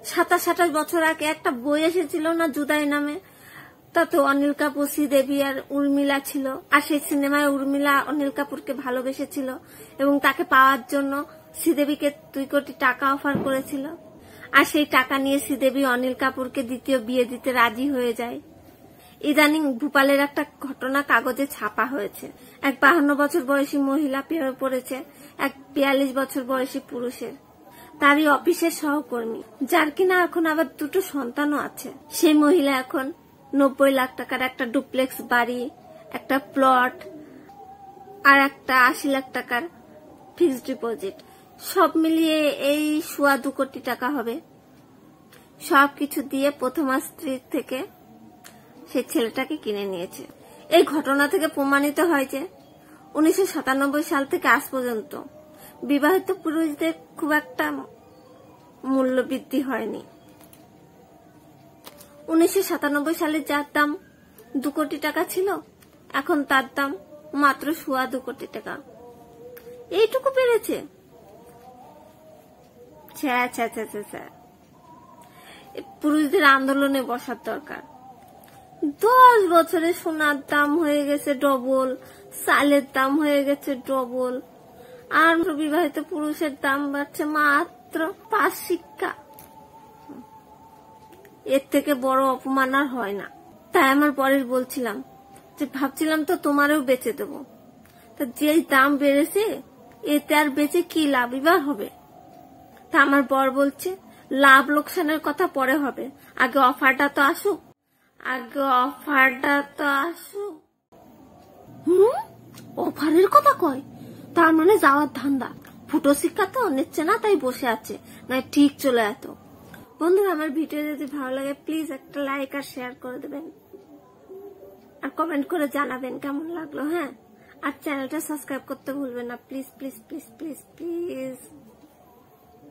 27-28 বছর আগে একটা বই এসেছিল না জুদাই নামে, তাতে অনিল কাপুর, শ্রীদেবী আর উর্মিলা ছিল। আর সেই সিনেমায় উর্মিলা অনিল কাপুরকে ভালোবেসেছিল এবং তাকে পাওয়ার জন্য শ্রীদেবীকে 2 কোটি টাকা অফার করেছিল। আর সেই টাকা নিয়ে শ্রীদেবী অনিল কাপুরকে দ্বিতীয় বিয়ে দিতে রাজি হয়ে যায়। ইদানিং ভূপালের একটা ঘটনা কাগজে ছাপা হয়েছে। এক 52 বছর বয়সী মহিলা প্রেমে পড়েছে এক 42 বছর বয়সী পুরুষের, তারই অফিসের সহকর্মী, যার কিনা এখন আবার 2টো সন্তানও আছে। সেই মহিলা এখন 90 লাখ টাকার একটা ডুপ্লেক্স বাড়ি, একটা প্লট আর একটা 80 লাখ টাকার ফিক্সড ডিপোজিট, সব মিলিয়ে এই 2.25 কোটি টাকা হবে। সবকিছু দিয়ে প্রথমা স্ত্রী থেকে সে ছেলেটাকে কিনে নিয়েছে। এই ঘটনা থেকে প্রমাণিত হয় যে 1997 সাল থেকে আজ পর্যন্ত বিবাহিত পুরুষদের খুব একটা মূল্য বৃদ্ধি হয়নি। 1997 সালে যার দাম 2 কোটি টাকা ছিল, এখন তার দাম মাত্র 2.25 কোটি টাকা। এইটুকু বেড়েছে। পুরুষদের আন্দোলনে বসার দরকার। 10 বছরে সোনার দাম হয়ে গেছে ডবল, চালের দাম হয়ে গেছে ডবল, আর বিবাহিত পুরুষের দাম বাড়ছে মাত্র 5 শিক্ষা। এর থেকে বড় অপমান আর হয় না। তাই আমার বরের বলছিলাম যে ভাবছিলাম তো তোমারও বেচে দেবো, তা যেই দাম বেড়েছে এতে আর বেচে কি লাভ এবার হবে। তা আমার বর বলছে লাভ লোকসানের কথা পরে হবে, আগে অফারটা তো আসুক, অফারের কথা কয়, তার মানে যাওয়ার ধান্দা। ফুটো শিক্ষা তো নিচ্ছে না, তাই বসে আছে, না ঠিক চলে এত। বন্ধুরা, আমার ভিডিও যদি ভালো লাগে প্লিজ একটা লাইক আর শেয়ার করে দেবেন, আর কমেন্ট করে জানাবেন কেমন লাগলো। হ্যাঁ, আর চ্যানেলটা সাবস্ক্রাইব করতে ভুলবেন না please please please please please.